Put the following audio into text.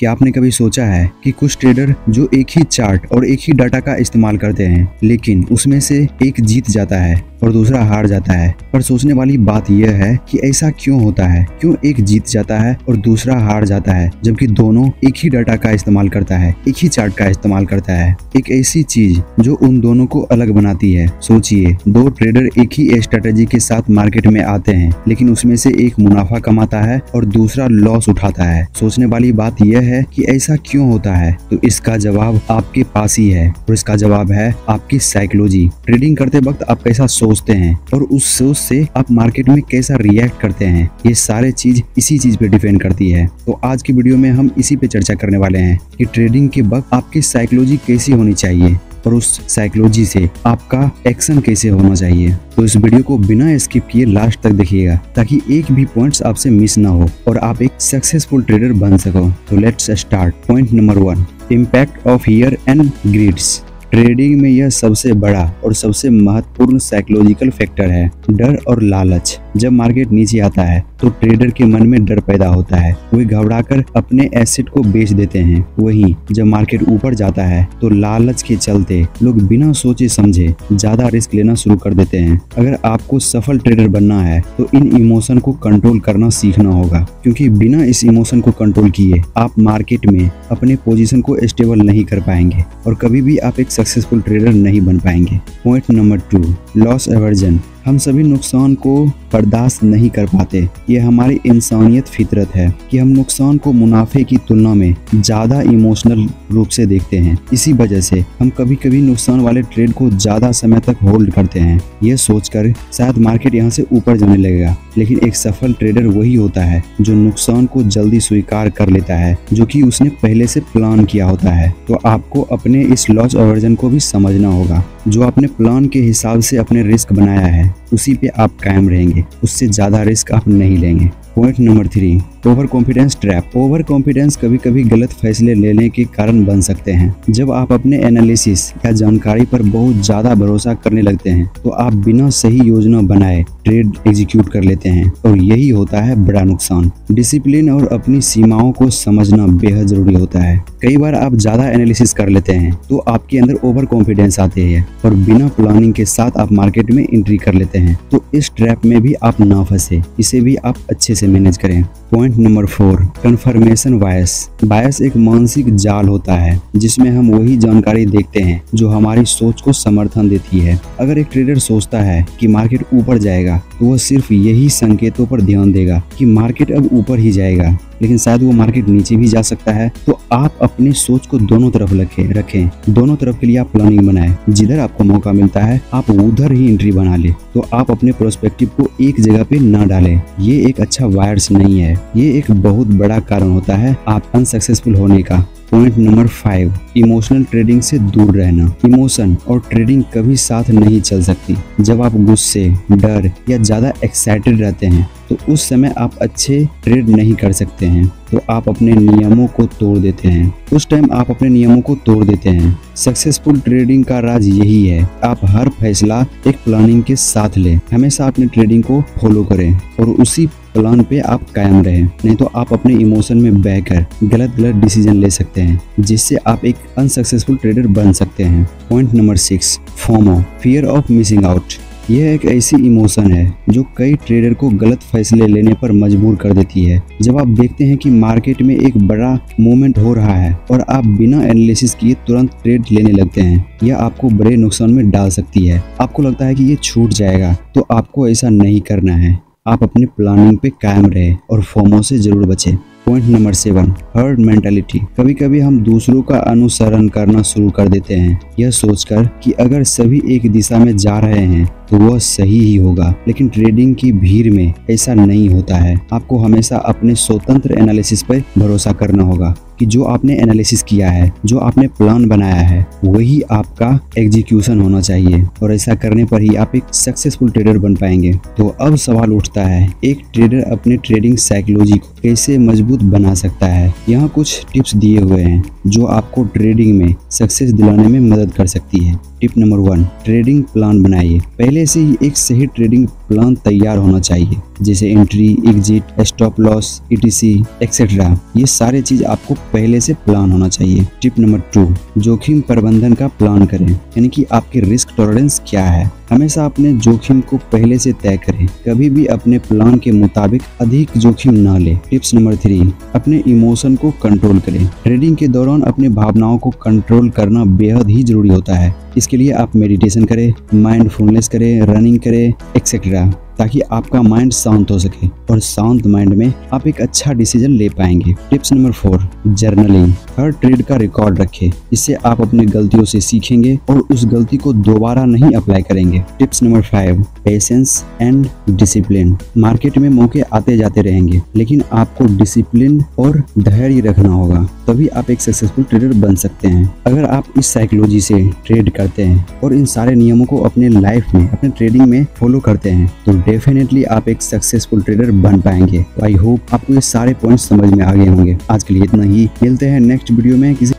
क्या आपने कभी सोचा है कि कुछ ट्रेडर जो एक ही चार्ट और एक ही डाटा का इस्तेमाल करते हैं, लेकिन उसमें से एक जीत जाता है और दूसरा हार जाता है। पर सोचने वाली बात यह है कि ऐसा क्यों होता है, क्यों एक जीत जाता है और दूसरा हार जाता है, जबकि दोनों एक ही डाटा का इस्तेमाल करता है, एक ही चार्ट का इस्तेमाल करता है। एक ऐसी चीज जो उन दोनों को अलग बनाती है। सोचिए, दो ट्रेडर एक ही स्ट्रेटेजी के साथ मार्केट में आते हैं, लेकिन उसमें से एक मुनाफा कमाता है और दूसरा लॉस उठाता है। सोचने वाली बात यह है कि ऐसा क्यों होता है, तो इसका जवाब आपके पास ही है, और इसका जवाब है आपकी साइकोलॉजी। ट्रेडिंग करते वक्त आप कैसा सोचते हैं और उस सोच से आप मार्केट में कैसा रिएक्ट करते हैं, ये सारे चीज इसी चीज पे डिपेंड करती है। तो आज की वीडियो में हम इसी पे चर्चा करने वाले हैं कि ट्रेडिंग के वक्त आपकी साइकोलॉजी कैसी होनी चाहिए और उस साइकोलॉजी से आपका एक्शन कैसे होना चाहिए। तो इस वीडियो को बिना स्किप किए लास्ट तक देखिएगा, ताकि एक भी पॉइंट्स आपसे मिस ना हो और आप एक सक्सेसफुल ट्रेडर बन सको। तो let's start. Point number 1, impact of fear and grids. Trading में यह सबसे बड़ा और सबसे महत्वपूर्ण साइकोलॉजिकल फैक्टर है, डर और लालच। जब मार्केट नीचे आता है तो ट्रेडर के मन में डर पैदा होता है, वे घबराकर अपने एसेट को बेच देते हैं। वहीं जब मार्केट ऊपर जाता है तो लालच के चलते लोग बिना सोचे समझे ज्यादा रिस्क लेना शुरू कर देते हैं। अगर आपको सफल ट्रेडर बनना है तो इन इमोशन को कंट्रोल करना सीखना होगा, क्योंकि बिना इस इमोशन को कंट्रोल किए आप मार्केट में अपने पोजीशन को स्टेबल नहीं कर पाएंगे और कभी भी आप एक सक्सेसफुल ट्रेडर नहीं बन पाएंगे। Point number 2, loss aversion. हम सभी नुकसान को बर्दाश्त नहीं कर पाते। ये हमारी इंसानियत फितरत है कि हम नुकसान को मुनाफे की तुलना में ज्यादा इमोशनल रूप से देखते हैं। इसी वजह से हम कभी कभी नुकसान वाले ट्रेड को ज्यादा समय तक होल्ड करते हैं, यह सोचकर शायद मार्केट यहाँ से ऊपर जाने लगेगा। लेकिन एक सफल ट्रेडर वही होता है जो नुकसान को जल्दी स्वीकार कर लेता है, जो कि उसने पहले से प्लान किया होता है। तो आपको अपने इस लॉस एवर्जन को भी समझना होगा। जो आपने प्लान के हिसाब से अपने रिस्क बनाया है उसी पे आप कायम रहेंगे, उससे ज्यादा रिस्क आप नहीं लेंगे। Point number 3, over confidence trap. Over confidence कभी कभी गलत फैसले लेने के कारण बन सकते हैं। जब आप अपने एनालिसिस या जानकारी पर बहुत ज्यादा भरोसा करने लगते हैं तो आप बिना सही योजना बनाए ट्रेड एग्जीक्यूट कर लेते हैं, और यही होता है बड़ा नुकसान। डिसिप्लिन और अपनी सीमाओं को समझना बेहद जरूरी होता है। कई बार आप ज्यादा एनालिसिस कर लेते हैं तो आपके अंदर ओवर कॉन्फिडेंस आते हैं और बिना प्लानिंग के साथ आप मार्केट में एंट्री कर लेते हैं। तो इस ट्रैप में भी आप ना फंसे, इसे भी आप अच्छे से मैनेज करें। Point number 4, confirmation bias. Bias एक मानसिक जाल होता है जिसमें हम वही जानकारी देखते हैं जो हमारी सोच को समर्थन देती है। अगर एक ट्रेडर सोचता है कि मार्केट ऊपर जाएगा तो वह सिर्फ यही संकेतों पर ध्यान देगा कि मार्केट अब ऊपर ही जाएगा, लेकिन शायद वो मार्केट नीचे भी जा सकता है। तो आप अपनी सोच को दोनों तरफ रखें, दोनों तरफ के लिए आप प्लानिंग बनाएं। जिधर आपको मौका मिलता है आप उधर ही एंट्री बना ले। तो आप अपने प्रोस्पेक्टिव को एक जगह पे ना डालें। ये एक अच्छा वायर्स नहीं है, ये एक बहुत बड़ा कारण होता है आप अनसक्सेसफुल होने का। पॉइंट नंबर 5, इमोशनल ट्रेडिंग से दूर रहना। इमोशन और ट्रेडिंग कभी साथ नहीं चल सकती। जब आप गुस्से, डर या ज्यादा एक्साइटेड रहते हैं तो उस समय आप अच्छे ट्रेड नहीं कर सकते हैं, तो आप अपने नियमों को तोड़ देते हैं। उस टाइम आप अपने नियमों को तोड़ देते हैं। सक्सेसफुल ट्रेडिंग का राज यही है, आप हर फैसला एक प्लानिंग के साथ लें। हमेशा अपने ट्रेडिंग को फॉलो करें और उसी प्लान पे आप कायम रहें, नहीं तो आप अपने इमोशन में बहकर गलत डिसीजन ले सकते हैं, जिससे आप एक अनसक्सेसफुल ट्रेडर बन सकते हैं। Point number 6, FOMO, fear of missing out. यह एक ऐसी इमोशन है जो कई ट्रेडर को गलत फैसले लेने पर मजबूर कर देती है। जब आप देखते हैं कि मार्केट में एक बड़ा मूवमेंट हो रहा है और आप बिना एनालिसिस किए तुरंत ट्रेड लेने लगते हैं, यह आपको बड़े नुकसान में डाल सकती है। आपको लगता है कि ये छूट जाएगा, तो आपको ऐसा नहीं करना है। आप अपने प्लानिंग पे कायम रहे और फोमो से जरूर बचें। Point number 7, herd mentality. कभी कभी हम दूसरों का अनुसरण करना शुरू कर देते हैं, यह सोचकर कि अगर सभी एक दिशा में जा रहे हैं तो वह सही ही होगा। लेकिन ट्रेडिंग की भीड़ में ऐसा नहीं होता है। आपको हमेशा अपने स्वतंत्र एनालिसिस पर भरोसा करना होगा कि जो आपने एनालिसिस किया है, जो आपने प्लान बनाया है, वही आपका एग्जीक्यूशन होना चाहिए, और ऐसा करने पर ही आप एक सक्सेसफुल ट्रेडर बन पाएंगे। तो अब सवाल उठता है, एक ट्रेडर अपने ट्रेडिंग साइकोलॉजी को कैसे मजबूत बना सकता है। यहाँ कुछ टिप्स दिए हुए हैं जो आपको ट्रेडिंग में सक्सेस दिलाने में मदद कर सकती है। टिप नंबर 1, ट्रेडिंग प्लान बनाइए। पहले से ही एक सही ट्रेडिंग प्लान तैयार होना चाहिए, जैसे entry, exit, stop loss, etc etcetera. ये सारे चीज आपको पहले से प्लान होना चाहिए। टिप नंबर 2, जोखिम प्रबंधन का प्लान करें, यानी कि आपकी रिस्क टॉलरेंस क्या है। हमेशा अपने जोखिम को पहले से तय करें, कभी भी अपने प्लान के मुताबिक अधिक जोखिम न ले। टिप्स नंबर 3, अपने इमोशन को कंट्रोल करें। ट्रेडिंग के दौरान अपने भावनाओं को कंट्रोल करना बेहद ही जरूरी होता है। इसके लिए आप मेडिटेशन करें, माइंडफुलनेस करें, रनिंग करें एक्सेट्रा, ताकि आपका माइंड शांत हो सके और शांत माइंड में आप एक अच्छा डिसीजन ले पाएंगे। Tips number 4, journaling. हर ट्रेड का रिकॉर्ड रखें, इससे आप अपनी गलतियों से सीखेंगे और उस गलती को दोबारा नहीं अप्लाई करेंगे। Tips number 5, patience and discipline. Market में मौके आते जाते रहेंगे, लेकिन आपको डिसिप्लिन और धैर्य रखना होगा, तभी आप एक सक्सेसफुल ट्रेडर बन सकते हैं। अगर आप इस साइकोलॉजी से ट्रेड करते हैं और इन सारे नियमों को अपने लाइफ में, अपने ट्रेडिंग में फॉलो करते हैं, तो डेफिनेटली आप एक सक्सेसफुल ट्रेडर बन पाएंगे। आई होप आपको ये सारे पॉइंट्स समझ में आ गए होंगे। आज के लिए इतना ही, मिलते हैं नेक्स्ट वीडियो में किसी